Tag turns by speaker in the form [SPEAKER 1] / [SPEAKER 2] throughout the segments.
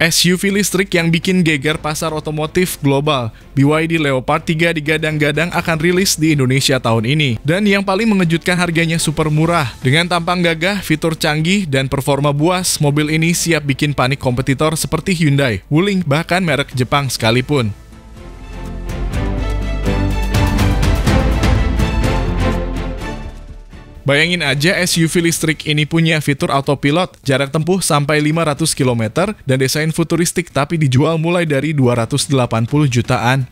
[SPEAKER 1] SUV listrik yang bikin geger pasar otomotif global, BYD Leopard 3 digadang-gadang akan rilis di Indonesia tahun ini. Dan yang paling mengejutkan, harganya super murah. Dengan tampang gagah, fitur canggih, dan performa buas, mobil ini siap bikin panik kompetitor seperti Hyundai, Wuling, bahkan merek Jepang sekalipun. Bayangin aja SUV listrik ini punya fitur autopilot, jarak tempuh sampai 500 km, dan desain futuristik tapi dijual mulai dari 280 jutaan.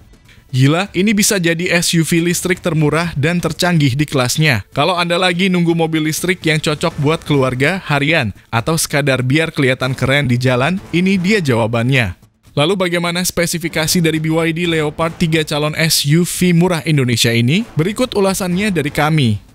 [SPEAKER 1] Gila, ini bisa jadi SUV listrik termurah dan tercanggih di kelasnya. Kalau Anda lagi nunggu mobil listrik yang cocok buat keluarga, harian, atau sekadar biar kelihatan keren di jalan, ini dia jawabannya. Lalu bagaimana spesifikasi dari BYD Leopard 3 calon SUV murah Indonesia ini? Berikut ulasannya dari kami.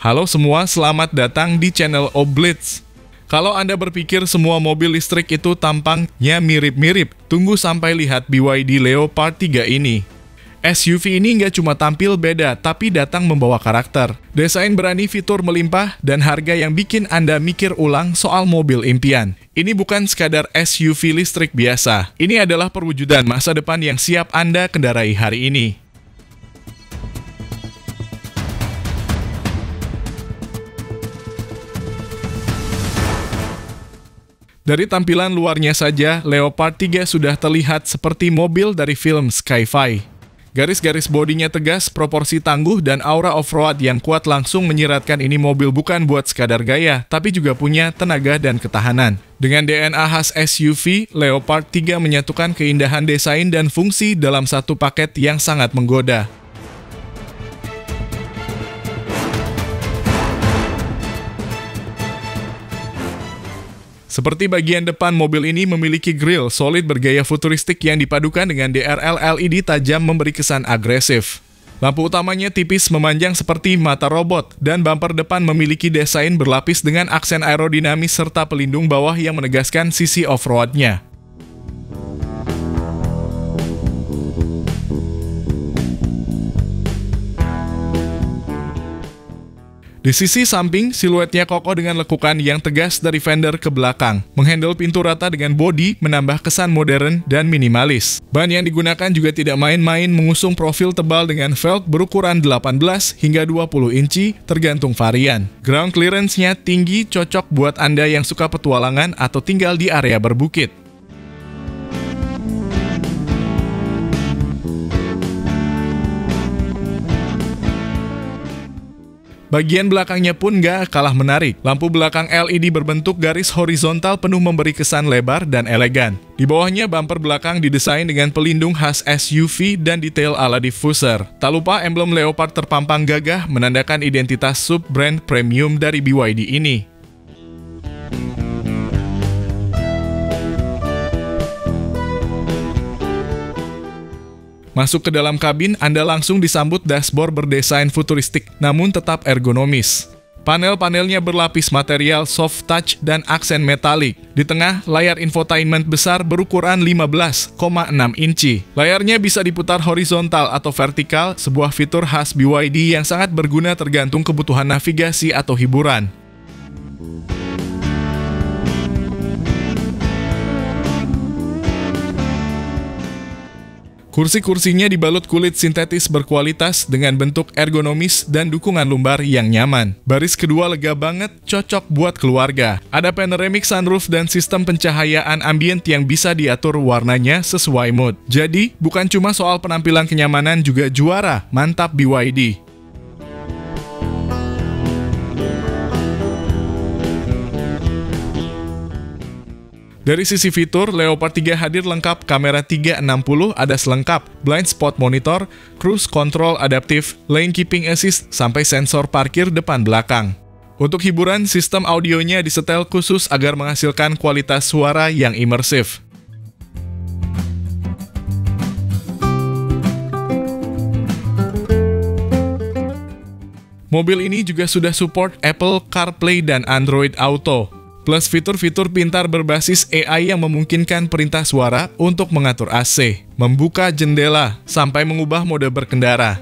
[SPEAKER 1] Halo semua, selamat datang di channel Oblitz. Kalau Anda berpikir semua mobil listrik itu tampangnya mirip-mirip, tunggu sampai lihat BYD Leopard 3 ini. SUV ini nggak cuma tampil beda, tapi datang membawa karakter. Desain berani, fitur melimpah, dan harga yang bikin Anda mikir ulang soal mobil impian. Ini bukan sekadar SUV listrik biasa. Ini adalah perwujudan masa depan yang siap Anda kendarai hari ini. Dari tampilan luarnya saja, Leopard 3 sudah terlihat seperti mobil dari film sci-fi. Garis-garis bodinya tegas, proporsi tangguh, dan aura off-road yang kuat langsung menyiratkan ini mobil bukan buat sekadar gaya, tapi juga punya tenaga dan ketahanan. Dengan DNA khas SUV, Leopard 3 menyatukan keindahan desain dan fungsi dalam satu paket yang sangat menggoda. Seperti bagian depan, mobil ini memiliki grill solid bergaya futuristik yang dipadukan dengan DRL LED tajam memberi kesan agresif. Lampu utamanya tipis memanjang seperti mata robot, dan bumper depan memiliki desain berlapis dengan aksen aerodinamis serta pelindung bawah yang menegaskan sisi off-road-nya. Di sisi samping, siluetnya kokoh dengan lekukan yang tegas dari fender ke belakang. Menghandle pintu rata dengan bodi menambah kesan modern dan minimalis. Ban yang digunakan juga tidak main-main, mengusung profil tebal dengan velg berukuran 18 hingga 20 inci tergantung varian. Ground clearance-nya tinggi, cocok buat Anda yang suka petualangan atau tinggal di area berbukit. Bagian belakangnya pun nggak kalah menarik. Lampu belakang LED berbentuk garis horizontal penuh memberi kesan lebar dan elegan. Di bawahnya, bumper belakang didesain dengan pelindung khas SUV dan detail ala diffuser. Tak lupa emblem Leopard terpampang gagah menandakan identitas sub-brand premium dari BYD ini. Masuk ke dalam kabin, Anda langsung disambut dashboard berdesain futuristik, namun tetap ergonomis. Panel-panelnya berlapis material soft touch dan aksen metalik. Di tengah, layar infotainment besar berukuran 15,6 inci. Layarnya bisa diputar horizontal atau vertikal, sebuah fitur khas BYD yang sangat berguna tergantung kebutuhan navigasi atau hiburan. Kursi-kursinya dibalut kulit sintetis berkualitas dengan bentuk ergonomis dan dukungan lumbar yang nyaman. Baris kedua lega banget, cocok buat keluarga. Ada panoramic sunroof dan sistem pencahayaan ambient yang bisa diatur warnanya sesuai mood. Jadi, bukan cuma soal penampilan, kenyamanan juga juara. Mantap BYD! Dari sisi fitur, Leopard 3 hadir lengkap kamera 360, ada selengkap, blind spot monitor, cruise control adaptif, lane keeping assist, sampai sensor parkir depan belakang. Untuk hiburan, sistem audionya disetel khusus agar menghasilkan kualitas suara yang imersif. Mobil ini juga sudah support Apple CarPlay dan Android Auto. plus fitur-fitur pintar berbasis AI yang memungkinkan perintah suara untuk mengatur AC, membuka jendela, sampai mengubah mode berkendara.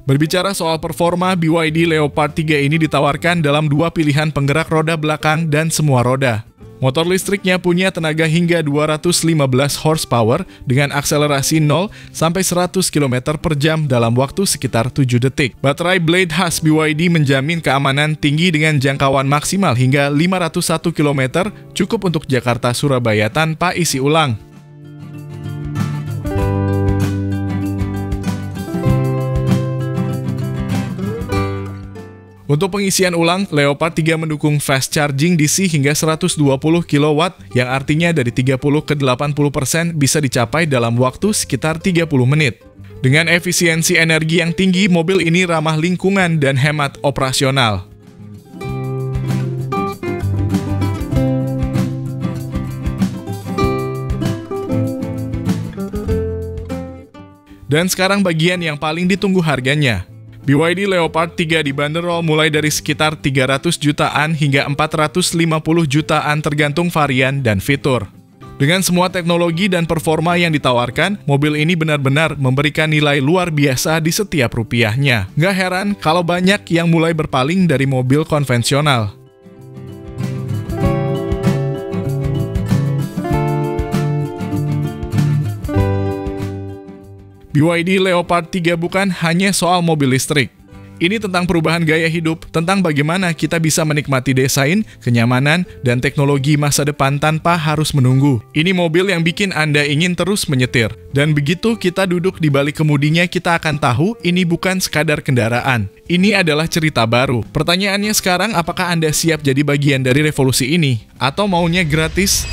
[SPEAKER 1] Berbicara soal performa, BYD Leopard 3 ini ditawarkan dalam dua pilihan penggerak roda belakang dan semua roda. Motor listriknya punya tenaga hingga 215 horsepower dengan akselerasi 0 sampai 100 km per jam dalam waktu sekitar 7 detik. Baterai Blade khas BYD menjamin keamanan tinggi dengan jangkauan maksimal hingga 501 km, cukup untuk Jakarta-Surabaya tanpa isi ulang. Untuk pengisian ulang, Leopard 3 mendukung fast charging DC hingga 120 kW, yang artinya dari 30 ke 80% bisa dicapai dalam waktu sekitar 30 menit. Dengan efisiensi energi yang tinggi, mobil ini ramah lingkungan dan hemat operasional. Dan sekarang bagian yang paling ditunggu harganya. BYD Leopard 3 dibanderol mulai dari sekitar 300 jutaan hingga 450 jutaan tergantung varian dan fitur. Dengan semua teknologi dan performa yang ditawarkan, mobil ini benar-benar memberikan nilai luar biasa di setiap rupiahnya. Nggak heran kalau banyak yang mulai berpaling dari mobil konvensional. BYD Leopard 3 bukan hanya soal mobil listrik. Ini tentang perubahan gaya hidup, tentang bagaimana kita bisa menikmati desain, kenyamanan, dan teknologi masa depan tanpa harus menunggu. Ini mobil yang bikin Anda ingin terus menyetir. Dan begitu kita duduk di balik kemudinya, kita akan tahu ini bukan sekadar kendaraan. Ini adalah cerita baru. Pertanyaannya sekarang, apakah Anda siap jadi bagian dari revolusi ini? Atau maunya gratis?